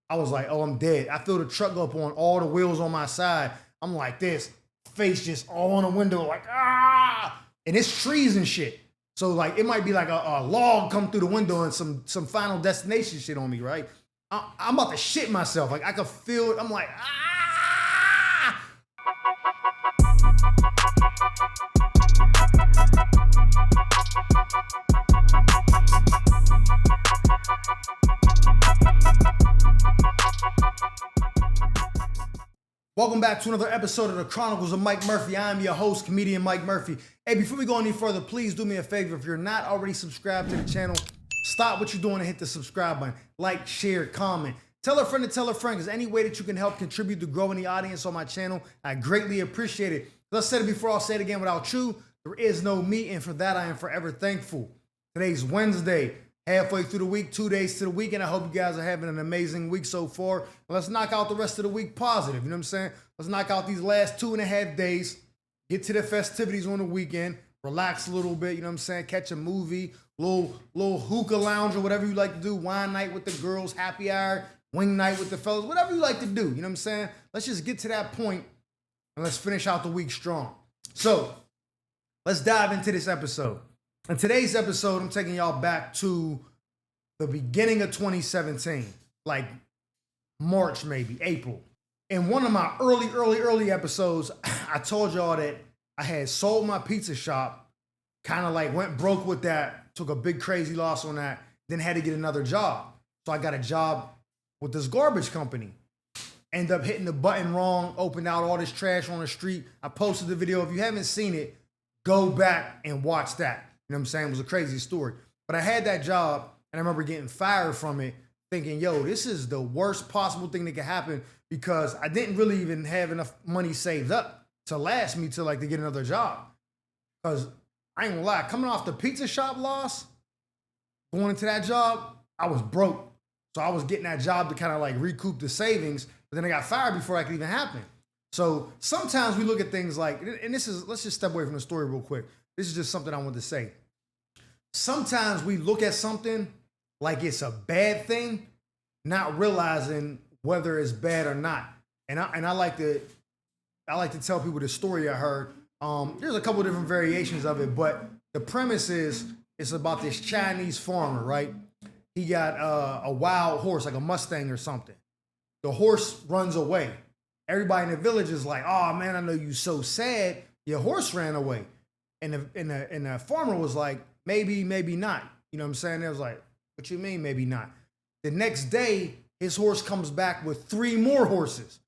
I was like, oh, I'm dead. I feel the truck go up on all the wheels on my side. I'm like this, face just all on the window, like, ah! And it's trees and shit. So like it might be like a log come through the window and some Final Destination shit on me, right? I'm about to shit myself. Like I could feel it. I'm like, ah! Welcome back to another episode of the Chronicles of Mike Murphy. I am your host, comedian Mike Murphy. Hey, before we go any further, please do me a favor. If you're not already subscribed to the channel, stop what you're doing and hit the subscribe button. Like, share, comment. Tell a friend to tell a friend, because any way that you can help contribute to growing the audience on my channel, I greatly appreciate it. As I said it before, I'll say it again. Without you, there is no me, and for that, I am forever thankful. Today's Wednesday, halfway through the week, 2 days to the weekend. I hope you guys are having an amazing week so far. Let's knock out the rest of the week positive. You know what I'm saying? Let's knock out these last 2.5 days. Get to the festivities on the weekend. Relax a little bit. You know what I'm saying? Catch a movie, little hookah lounge or whatever you like to do. Wine night with the girls, happy hour, wing night with the fellas, whatever you like to do. You know what I'm saying? Let's just get to that point and let's finish out the week strong. So let's dive into this episode. In today's episode, I'm taking y'all back to the beginning of 2017, like March, maybe April. In one of my early episodes, I told y'all that I had sold my pizza shop, kind of like went broke with that, took a big crazy loss on that, then had to get another job. So I got a job with this garbage company. End up hitting the button wrong, opened out all this trash on the street. I posted the video. If you haven't seen it, go back and watch that. You know what I'm saying? It was a crazy story. But I had that job, and I remember getting fired from it, thinking, yo, this is the worst possible thing that could happen, because I didn't really even have enough money saved up to last me to like to get another job. Because I ain't gonna lie, coming off the pizza shop loss, going into that job, I was broke. So I was getting that job to kind of like recoup the savings, but then I got fired before that could even happen. So sometimes we look at things like, and this is, let's just step away from the story real quick. This is just something I want to say. Sometimes we look at something like it's a bad thing, not realizing whether it's bad or not. And I like to tell people the story I heard. There's a couple different variations of it, but the premise is it's about this Chinese farmer, right? He got a wild horse, like a Mustang or something. The horse runs away. Everybody in the village is like, "Oh man, I know you so sad. Your horse ran away." And the farmer was like, maybe not. You know what I'm saying? It was like, what you mean, maybe not? The next day, his horse comes back with 3 more horses.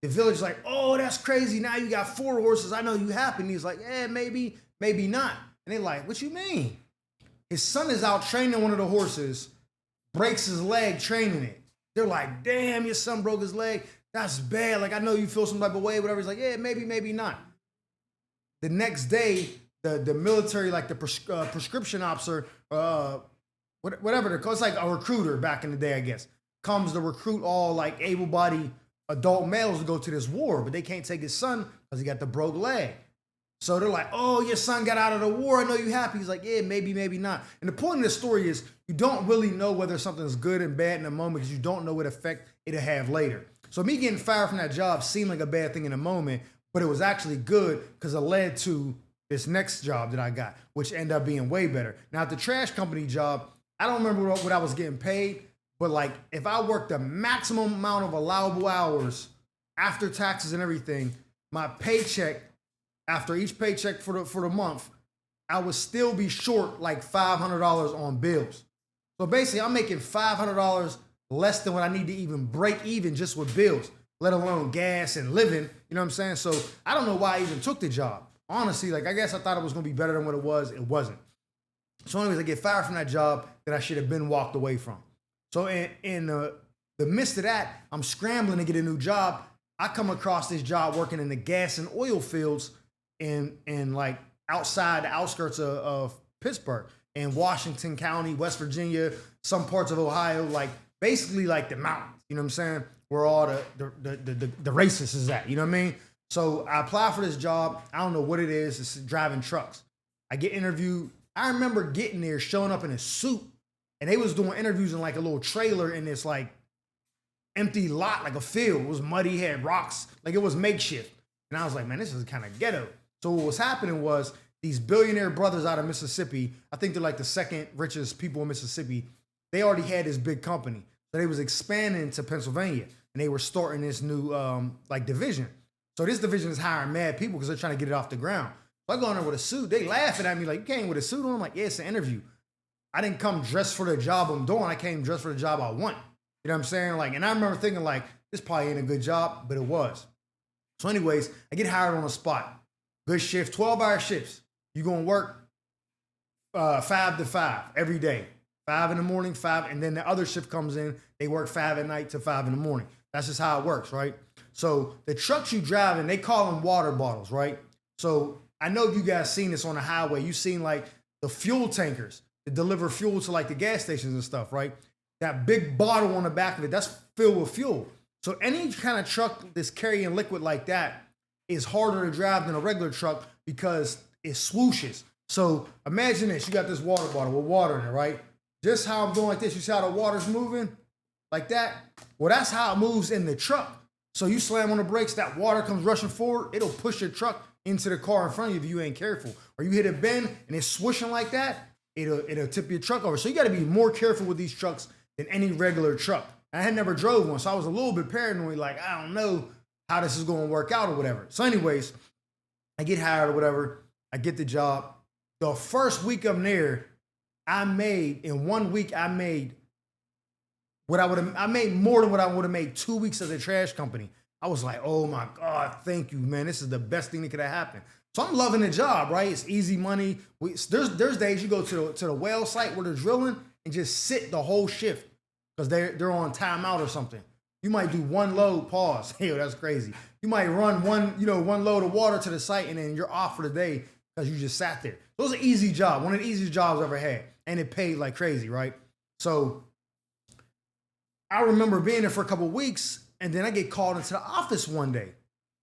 The village is like, oh, that's crazy. Now you got 4 horses. I know you happy. And he's like, yeah, maybe not. And they're like, what you mean? His son is out training one of the horses, breaks his leg training it. They're like, damn, your son broke his leg. That's bad. Like, I know you feel some type of way, whatever. He's like, yeah, maybe not. The next day, the military, like the prescription officer, whatever they're called, it's like a recruiter back in the day, I guess, comes to recruit all like able-bodied adult males to go to this war, but they can't take his son because he got the broke leg. So they're like, oh, your son got out of the war. I know you happy. He's like, yeah, maybe not. And the point of the story is you don't really know whether something's good and bad in the moment because you don't know what effect it'll have later. So me getting fired from that job seemed like a bad thing in the moment, but it was actually good because it led to this next job that I got, which ended up being way better. Now, at the trash company job, I don't remember what I was getting paid, but like if I worked the maximum amount of allowable hours after taxes and everything, my paycheck, after each paycheck for the month, I would still be short like $500 on bills. So basically, I'm making $500 less than what I need to even break even just with bills, let alone gas and living. You know what I'm saying? So I don't know why I even took the job. Honestly, like I guess I thought it was gonna be better than what it was. It wasn't. So anyways, I get fired from that job that I should have been walked away from. So in the midst of that, I'm scrambling to get a new job. I come across this job working in the gas and oil fields in like outside the outskirts of Pittsburgh, in Washington County, West Virginia, some parts of Ohio, like basically like the mountains. You know what I'm saying? Where all the racists is at. You know what I mean? So I apply for this job. I don't know what it is. It's driving trucks. I get interviewed. I remember getting there, showing up in a suit, and they was doing interviews in like a little trailer in this like empty lot, like a field. It was muddy, had rocks, like it was makeshift. And I was like, man, this is kind of ghetto. So what was happening was these billionaire brothers out of Mississippi, I think they're like the second richest people in Mississippi, they already had this big company. So they was expanding to Pennsylvania, and they were starting this new like division. So this division is hiring mad people because they're trying to get it off the ground. So I go in there with a suit. They laughing at me like, you came with a suit on? I'm like, yeah, it's an interview. I didn't come dressed for the job I'm doing. I came dressed for the job I want. You know what I'm saying? Like, and I remember thinking like, this probably ain't a good job, but it was. So anyways, I get hired on the spot. Good shift, 12-hour shifts. You gonna work 5 to 5 every day. 5 in the morning, 5, and then the other shift comes in, they work 5 at night to 5 in the morning. That's just how it works, right? So the trucks you driving, they call them water bottles, right? So I know you guys seen this on the highway. You seen like the fuel tankers that deliver fuel to like the gas stations and stuff, right? That big bottle on the back of it, that's filled with fuel. So any kind of truck that's carrying liquid like that is harder to drive than a regular truck because it swooshes. So imagine this, you got this water bottle with water in it, right? Just how I'm doing like this, you see how the water's moving like that? Well, that's how it moves in the truck. So you slam on the brakes, that water comes rushing forward, it'll push your truck into the car in front of you if you ain't careful. Or you hit a bend and it's swishing like that, it'll tip your truck over. So you gotta be more careful with these trucks than any regular truck. I had never drove one, so I was a little bit paranoid, like, I don't know how this is gonna work out or whatever. So anyways, I get hired or whatever, I get the job. The first week I'm there, in 1 week, I made more than what I would have made 2 weeks as a trash company. I was like, oh my God, thank you, man. This is the best thing that could have happened. So I'm loving the job, right? It's easy money. There's days you go to the well site where they're drilling and just sit the whole shift because they're on timeout or something. You might do one load, pause. Hey, that's crazy. You might run one load of water to the site and then you're off for the day because you just sat there. It was an easy job, one of the easiest jobs I ever had. And it paid like crazy, right? So I remember being there for a couple of weeks, and then I get called into the office one day.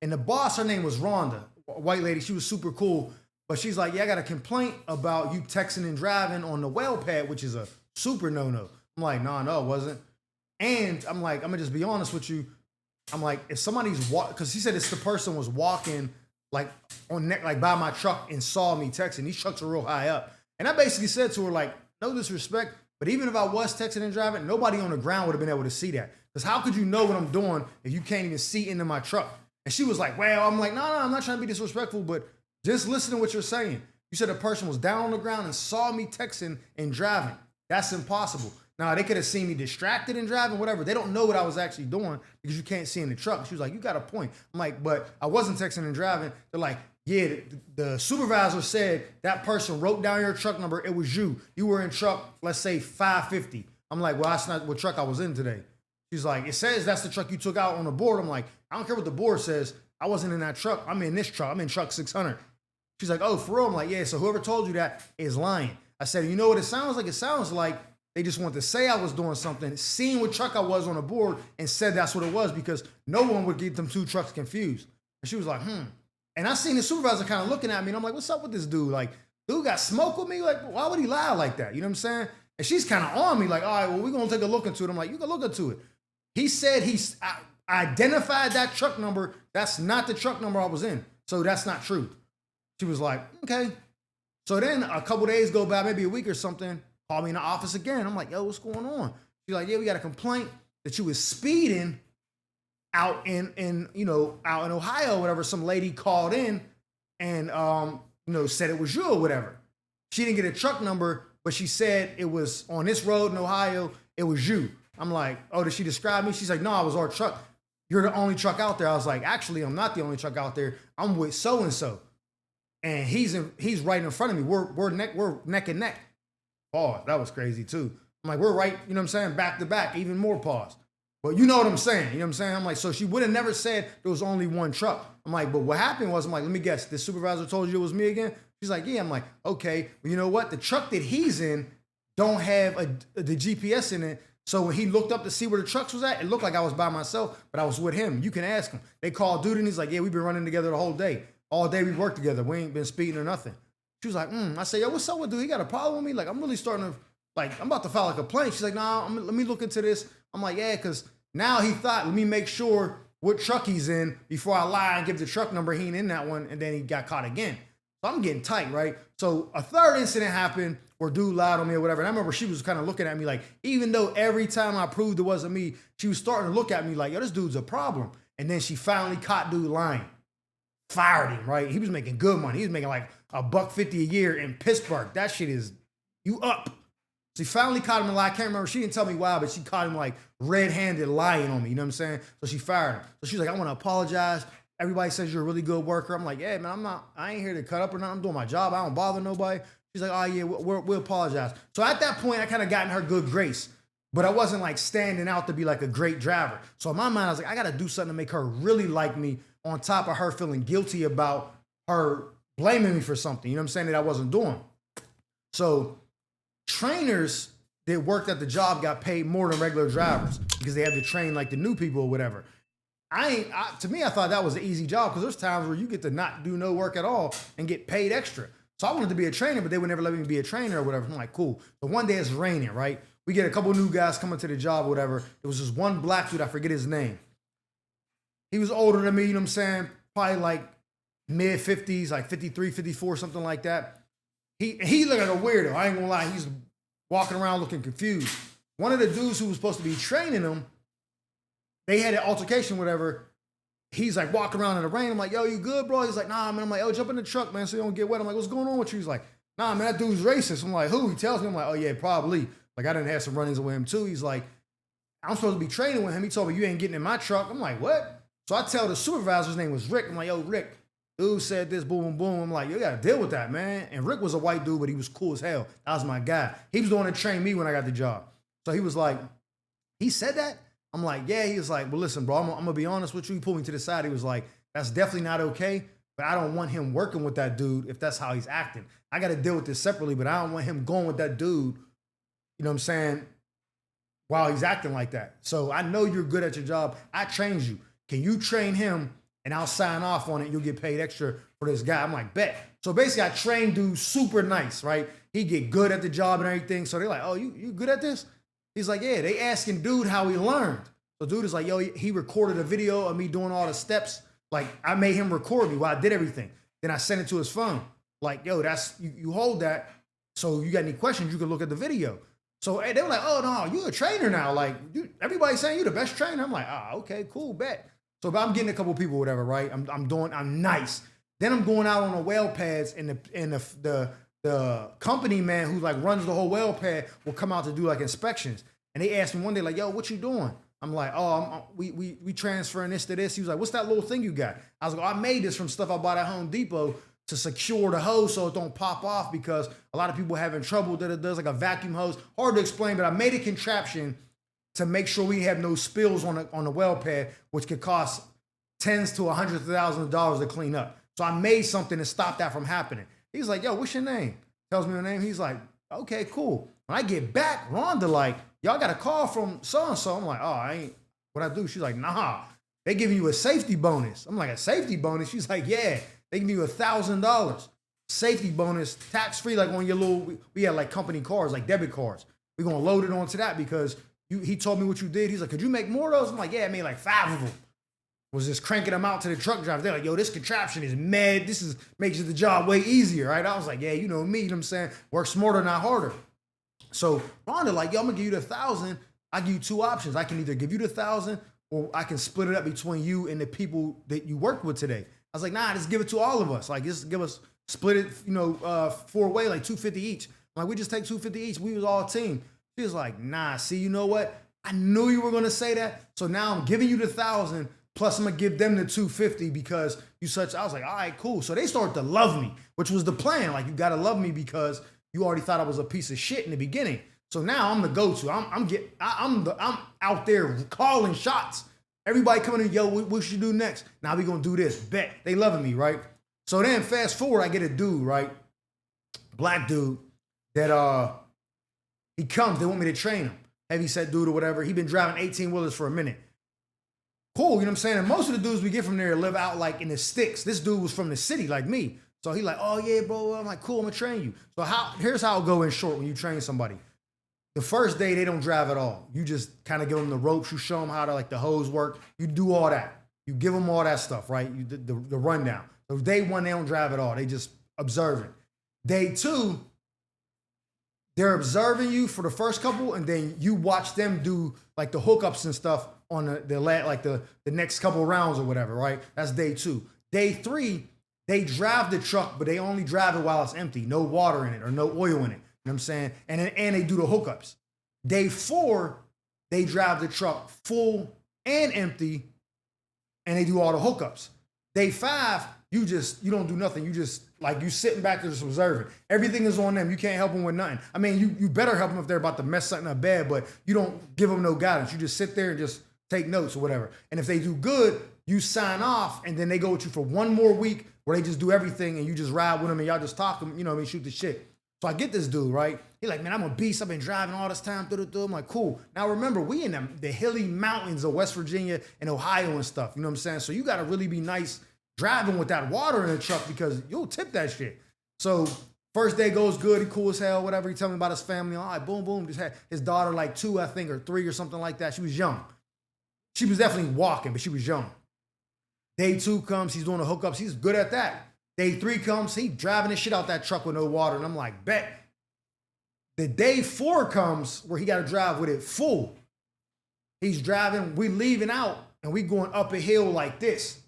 And the boss, her name was Rhonda, a white lady. She was super cool. But she's like, yeah, I got a complaint about you texting and driving on the well pad, which is a super no-no. I'm like, no, it wasn't. And I'm like, I'm going to just be honest with you. I'm like, if somebody's because he said it's the person was walking like by my truck and saw me texting. These trucks are real high up. And I basically said to her, like, no disrespect, but even if I was texting and driving, nobody on the ground would have been able to see that. Because how could you know what I'm doing if you can't even see into my truck? And she was like, well, I'm like, no, I'm not trying to be disrespectful, but just listen to what you're saying. You said a person was down on the ground and saw me texting and driving. That's impossible. Now, they could have seen me distracted and driving, whatever. They don't know what I was actually doing because you can't see in the truck. She was like, you got a point. I'm like, but I wasn't texting and driving. They're like, yeah, the supervisor said that person wrote down your truck number. It was you. You were in truck, let's say 550. I'm like, well, that's not what truck I was in today. She's like, it says that's the truck you took out on the board. I'm like, I don't care what the board says. I wasn't in that truck. I'm in this truck. I'm in truck 600. She's like, oh, for real? I'm like, yeah, so whoever told you that is lying. I said, you know what it sounds like? It sounds like they just want to say I was doing something, seeing what truck I was on the board, and said that's what it was because no one would get them two trucks confused. And she was like, And I seen the supervisor kind of looking at me, and I'm like, what's up with this dude? Like, dude got smoke with me? Like, why would he lie like that? You know what I'm saying? And she's kind of on me, like, all right, well, we're going to take a look into it. I'm like, you can look into it. He said I identified that truck number. That's not the truck number I was in. So that's not true. She was like, okay. So then a couple days go by, maybe a week or something, call me in the office again. I'm like, yo, what's going on? She's like, yeah, we got a complaint that you was speeding out in Ohio or whatever. Some lady called in and said it was you or whatever. She didn't get a truck number, but she said it was on this road in Ohio, it was you. I'm like, oh, did she describe me? She's like, no, I was our truck. You're the only truck out there. I was like, actually, I'm not the only truck out there. I'm with so-and-so. And he's right in front of me. We're neck and neck. Pause. That was crazy too. I'm like, we're right, you know what I'm saying? Back to back, even more pause. But you know what I'm saying. You know what I'm saying? I'm like, so she would have never said there was only one truck. I'm like, but what happened was, I'm like, let me guess, this supervisor told you it was me again? She's like, yeah. I'm like, okay. Well, you know what? The truck that he's in don't have the GPS in it. So when he looked up to see where the trucks was at, it looked like I was by myself, but I was with him. You can ask him. They called dude and he's like, yeah, we've been running together the whole day. All day we worked together. We ain't been speeding or nothing. She was like, I said, yo, what's up with dude? He got a problem with me? Like, I'm really starting to, like, I'm about to file a complaint. She's like, nah, let me look into this. I'm like, yeah, because Now he thought, let me make sure what truck he's in before I lie and give the truck number. He ain't in that one, and then he got caught again. So I'm getting tight, right? So a third incident happened where dude lied on me or whatever. And I remember she was kind of looking at me like, even though every time I proved it wasn't me, she was starting to look at me like, yo, this dude's a problem. And then she finally caught dude lying. Fired him, right? He was making good money. He was making like $150 a year in Pittsburgh. That shit is, you up. She finally caught him in a lie. I can't remember. She didn't tell me why, but she caught him like red-handed lying on me. You know what I'm saying? So she fired him. So she was like, I want to apologize. Everybody says you're a really good worker. I'm like, yeah, man, I ain't here to cut up or nothing. I'm doing my job. I don't bother nobody. She's like, oh yeah, we'll apologize. So at that point, I kind of got in her good grace, but I wasn't like standing out to be like a great driver. So in my mind, I was like, I got to do something to make her really like me on top of her feeling guilty about her blaming me for something. You know what I'm saying? That I wasn't doing. So trainers that worked at the job got paid more than regular drivers because they had to train like the new people or whatever. To me, I thought that was an easy job because there's times where you get to not do no work at all and get paid extra. So I wanted to be a trainer, but they would never let me be a trainer or whatever. I'm like, cool. But one day it's raining, right? We get a couple new guys coming to the job or whatever. There was this one black dude, I forget his name. He was older than me, you know what I'm saying? Probably like mid-50s, like 53, 54, something like that. He looked like a weirdo. I ain't gonna lie. He's walking around looking confused. One of the dudes who was supposed to be training him, they had an altercation, whatever. He's like walking around in the rain. I'm like, yo, you good, bro? He's like, nah, man. I'm like, yo, jump in the truck, man, so you don't get wet. I'm like, what's going on with you? He's like, nah, man, that dude's racist. I'm like, who? He tells me. I'm like, oh, yeah, probably. Like, I didn't have some run-ins with him, too. He's like, I'm supposed to be training with him. He told me, you ain't getting in my truck. I'm like, what? So I tell the supervisor, his name was Rick. I'm like, yo, Rick, dude said this, boom, boom, boom. I'm like, you got to deal with that, man. And Rick was a white dude, but he was cool as hell. That was my guy. He was the one that trained me when I got the job. So he was like, he said that? I'm like, yeah. He was like, well, listen, bro, I'm going to be honest with you. He pulled me to the side. He was like, that's definitely not okay, but I don't want him working with that dude if that's how he's acting. I got to deal with this separately, but I don't want him going with that dude, you know what I'm saying, while he's acting like that. So I know you're good at your job. I trained you. Can you train him and I'll sign off on it. You'll get paid extra for this guy. I'm like, bet. So basically I trained dude super nice, right? He get good at the job and everything. So they're like, oh, you good at this? He's like, yeah. They asking dude how he learned. So dude is like, yo, he recorded a video of me doing all the steps. Like I made him record me while I did everything. Then I sent it to his phone. Like, yo, that's, you hold that. So you got any questions, you can look at the video. So they were like, oh no, you're a trainer now. Like everybody's saying you're the best trainer. I'm like, okay, cool, bet. So I'm getting a couple people, whatever, right? I'm nice. Then I'm going out on the well pads and the company man who like runs the whole well pad will come out to do like inspections. And they asked me one day, like, yo, what you doing? I'm like, oh, we transferring this to this. He was like, what's that little thing you got? I was like, oh, I made this from stuff I bought at Home Depot to secure the hose so it don't pop off because a lot of people having trouble that it does like a vacuum hose. Hard to explain, but I made a contraption to make sure we have no spills on the well pad, which could cost tens to hundreds of thousands of dollars to clean up. So I made something to stop that from happening. He's like, yo, what's your name? Tells me her name. He's like, okay, cool. When I get back, Rhonda like, y'all got a call from so-and-so. I'm like, oh, I ain't, what I do? She's like, nah, they giving you a safety bonus. I'm like, a safety bonus? She's like, yeah, they give you $1,000. Safety bonus, tax-free, like on your little, we had like company cards, like debit cards. We're going to load it onto that because he told me what you did. He's like, could you make more of those? I'm like, yeah, I made like 5 of them. Was just cranking them out to the truck drivers. They're like, yo, this contraption is mad. This makes the job way easier, right? I was like, yeah, you know me, you know what I'm saying? Work smarter, not harder. So Rhonda like, yo, I'm gonna give you the 1,000. I give you 2 options. I can either give you the 1,000 or I can split it up between you and the people that you worked with today. I was like, nah, just give it to all of us. Like, just give us, split it, 4 way, like $250 each. I'm like, we just take $250 each. We was all a team. She was like, nah, see, you know what? I knew you were gonna say that. So now I'm giving you the 1,000. Plus, I'm gonna give them the $250 because you such. I was like, all right, cool. So they started to love me, which was the plan. Like, you gotta love me because you already thought I was a piece of shit in the beginning. So now I'm the go-to. I'm out there calling shots. Everybody coming in, yo, what should you do next? Now we gonna do this. Bet they loving me, right? So then fast forward, I get a dude, right, black dude that he comes. They want me to train him. Heavy set dude or whatever. He been driving 18-wheelers for a minute. Cool, you know what I'm saying? And most of the dudes we get from there live out like in the sticks. This dude was from the city like me. So he like, oh yeah, bro. I'm like, cool, I'm gonna train you. So here's how it'll go in short when you train somebody. The first day they don't drive at all. You just kind of give them the ropes. You show them how to like the hose work. You do all that. You give them all that stuff, right? The rundown. So day one they don't drive at all. They just observing. Day two, they're observing you for the first couple, and then you watch them do like the hookups and stuff on the next couple of rounds or whatever, right? That's day two. Day three, they drive the truck, but they only drive it while it's empty, no water in it or no oil in it. You know what I'm saying? And they do the hookups. Day four, they drive the truck full and empty, and they do all the hookups. Day five, you don't do nothing. You just like you sitting back there just observing. Everything is on them. You can't help them with nothing. I mean, you better help them if they're about to mess something up bad, but you don't give them no guidance. You just sit there and just take notes or whatever. And if they do good, you sign off, and then they go with you for one more week where they just do everything, and you just ride with them, and y'all just talk them, you know what I mean, shoot the shit. So I get this dude, right? He's like, man, I'm a beast. I've been driving all this time. I'm like, cool. Now remember, we in the hilly mountains of West Virginia and Ohio and stuff. You know what I'm saying? So you got to really be nice driving with that water in the truck because you'll tip that shit. So first day goes good. He cool as hell, whatever. He tell me about his family. All right, boom, boom. Just had his daughter like 2, I think, or 3 or something like that. She was young. She was definitely walking, but she was young. Day 2 comes. He's doing the hookups. He's good at that. Day 3 comes, he driving his shit out that truck with no water. And I'm like, bet. The day 4 comes where he got to drive with it full. He's driving, we leaving out, and we going up a hill like this.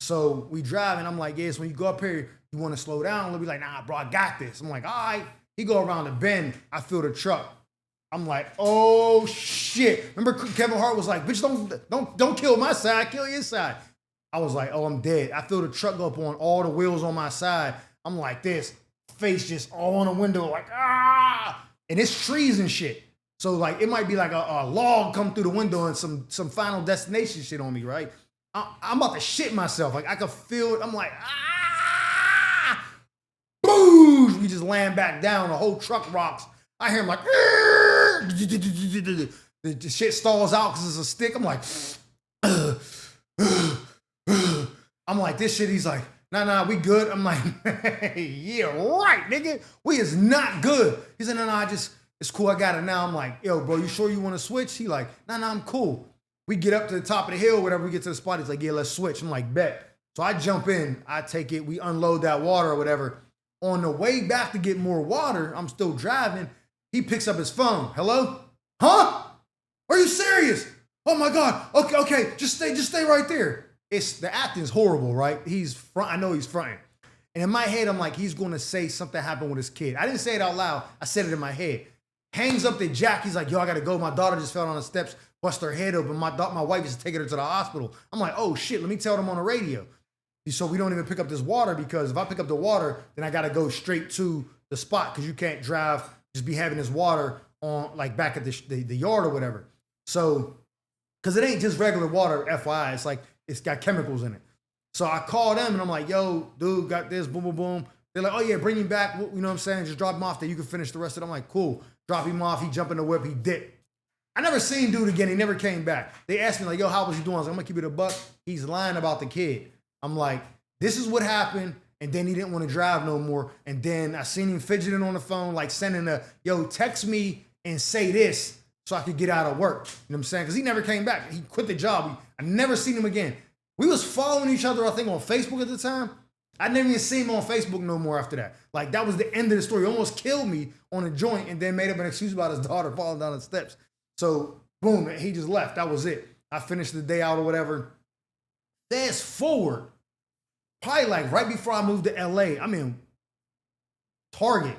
So we drive, and I'm like, yes, when you go up here, you want to slow down? He'll be like, nah, bro, I got this. I'm like, all right. He go around the bend. I feel the truck. I'm like, oh, shit. Remember Kevin Hart was like, bitch, don't kill my side, kill your side. I was like, oh, I'm dead. I feel the truck go up on all the wheels on my side. I'm like this, face just all on the window, like, ah! And it's trees and shit. So, like, it might be like a log come through the window and some Final Destination shit on me, right? I'm about to shit myself. Like, I can feel it. I'm like, ah! Boom! We just land back down. The whole truck rocks. I hear him like, the shit stalls out because it's a stick. I'm like, I'm like, this shit, he's like, nah, we good. I'm like, yeah, right, nigga. We is not good. He said, no, it's cool, I got it now. I'm like, yo, bro, you sure you want to switch? He like, nah, I'm cool. We get up to the top of the hill, whatever, we get to the spot, he's like, yeah, let's switch. I'm like, bet. So I jump in, I take it, we unload that water or whatever. On the way back to get more water, I'm still driving, he picks up his phone. Hello? Huh? Are you serious? Oh my God, okay, just stay right there. The acting's horrible, right? I know he's fronting. And in my head, I'm like, he's going to say something happened with his kid. I didn't say it out loud. I said it in my head. Hangs up the jack. He's like, yo, I got to go. My daughter just fell down the steps, bust her head open. My wife is taking her to the hospital. I'm like, oh, shit, let me tell them on the radio. So we don't even pick up this water because if I pick up the water, then I got to go straight to the spot because you can't drive, just be having this water on like back at the yard or whatever. So, because it ain't just regular water, FYI. It's like, it's got chemicals in it. So I call them and I'm like, yo, dude, got this, boom, boom, boom. They're like, oh yeah, bring him back. You know what I'm saying? Just drop him off there. You can finish the rest of it. I'm like, cool. Drop him off. He jump in the whip. He dipped. I never seen dude again. He never came back. They asked me like, yo, how was he doing? I was like, I'm gonna keep it a buck. He's lying about the kid. I'm like, this is what happened. And then he didn't want to drive no more. And then I seen him fidgeting on the phone, like sending yo, text me and say this so I could get out of work. You know what I'm saying? Because he never came back. He quit the job. I never seen him again. We was following each other, I think, on Facebook at the time. I never even seen him on Facebook no more after that. Like, that was the end of the story. He almost killed me on a joint and then made up an excuse about his daughter falling down the steps. So, boom, he just left. That was it. I finished the day out or whatever. Fast forward, probably like right before I moved to LA, I'm in Target.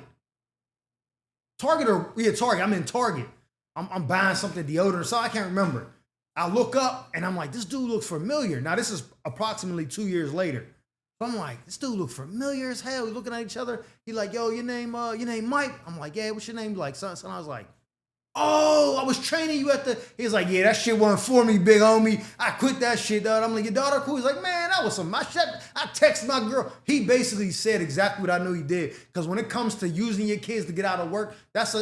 Target. I'm in Target. I'm buying something, deodorant or something, I can't remember. I look up and I'm like, this dude looks familiar. Now this is approximately 2 years later. So I'm like, this dude looks familiar as hell. We're looking at each other. He like, yo, your name Mike? I'm like, yeah, what's your name? Like, son, I was like, oh, I was training you at the, he's like, yeah, that shit wasn't for me, big homie. I quit that shit, dog. I'm like, your daughter cool? He's like, man, that was some my shit. I texted my girl. He basically said exactly what I knew he did. Because when it comes to using your kids to get out of work, that's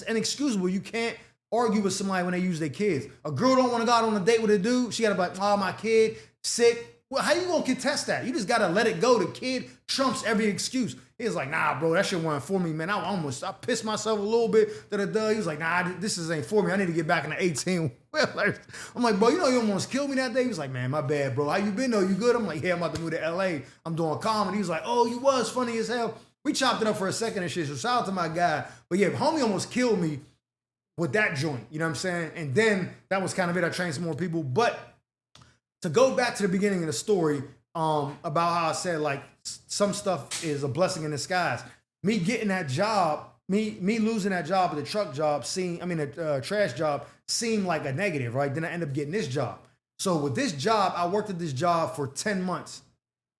inexcusable. You can't argue with somebody when they use their kids. A girl don't want to go out on a date with a dude. She got to be like, oh, my kid, sick. Well, how you going to contest that? You just got to let it go. The kid trumps every excuse. He was like, nah, bro, that shit wasn't for me, man. I pissed myself a little bit. He was like, nah, this ain't for me. I need to get back in the 18. I'm like, bro, you know you almost killed me that day. He was like, man, my bad, bro. How you been though? You good? I'm like, yeah, I'm about to move to LA. I'm doing comedy. He was like, oh, you was funny as hell. We chopped it up for a second and shit. So shout out to my guy. But yeah, homie almost killed me with that joint. You know what I'm saying? And then that was kind of it. I trained some more people. But to go back to the beginning of the story, about how I said like some stuff is a blessing in disguise. Me getting that job, me losing that job at the truck job, the trash job seemed like a negative, right? Then I end up getting this job. So with this job, I worked at this job for 10 months.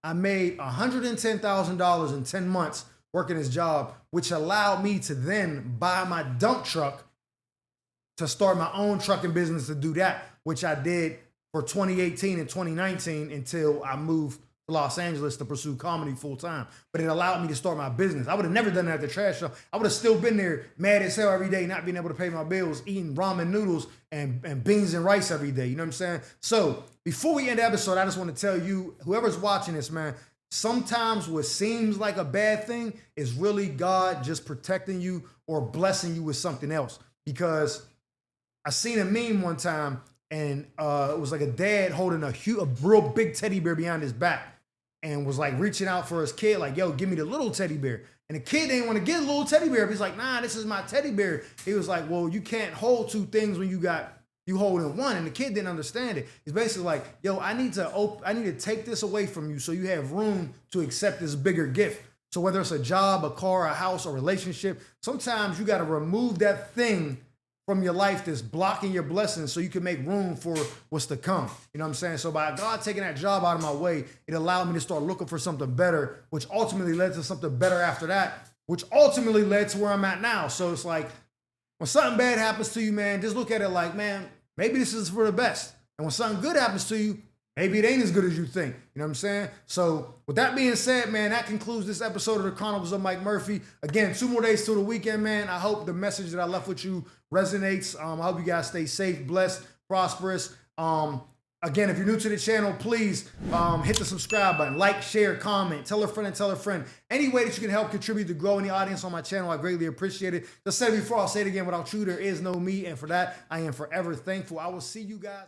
I made $110,000 in 10 months working this job, which allowed me to then buy my dump truck to start my own trucking business to do that, which I did for 2018 and 2019 until I moved to Los Angeles to pursue comedy full time. But it allowed me to start my business. I would have never done that at the trash shop. I would have still been there mad as hell every day, not being able to pay my bills, eating ramen noodles and beans and rice every day. You know what I'm saying? So before we end the episode, I just want to tell you, whoever's watching this, man, sometimes what seems like a bad thing is really God just protecting you or blessing you with something else. Because I seen a meme one time, and it was like a dad holding a real big teddy bear behind his back and was like reaching out for his kid, like, yo, give me the little teddy bear. And the kid didn't want to get a little teddy bear. He's like, nah, this is my teddy bear. He was like, well, you can't hold two things when you holding one. And the kid didn't understand it. He's basically like, yo, I need to take this away from you so you have room to accept this bigger gift. So whether it's a job, a car, a house, a relationship, sometimes you got to remove that thing from your life that's blocking your blessings so you can make room for what's to come. You know what I'm saying? So by God taking that job out of my way, it allowed me to start looking for something better, which ultimately led to something better after that, which ultimately led to where I'm at now. So it's like, when something bad happens to you, man, just look at it like, man, maybe this is for the best. And when something good happens to you, maybe it ain't as good as you think. You know what I'm saying? So with that being said, man, that concludes this episode of the Chronicles of Mike Murphy. Again, 2 more days till the weekend, man. I hope the message that I left with you resonates. I hope you guys stay safe, blessed, prosperous. Again, if you're new to the channel, please hit the subscribe button, like, share, comment, tell a friend and tell a friend. Any way that you can help contribute to growing the audience on my channel, I greatly appreciate it. Just said it before, I'll say it again. Without you, there is no me. And for that, I am forever thankful. I will see you guys.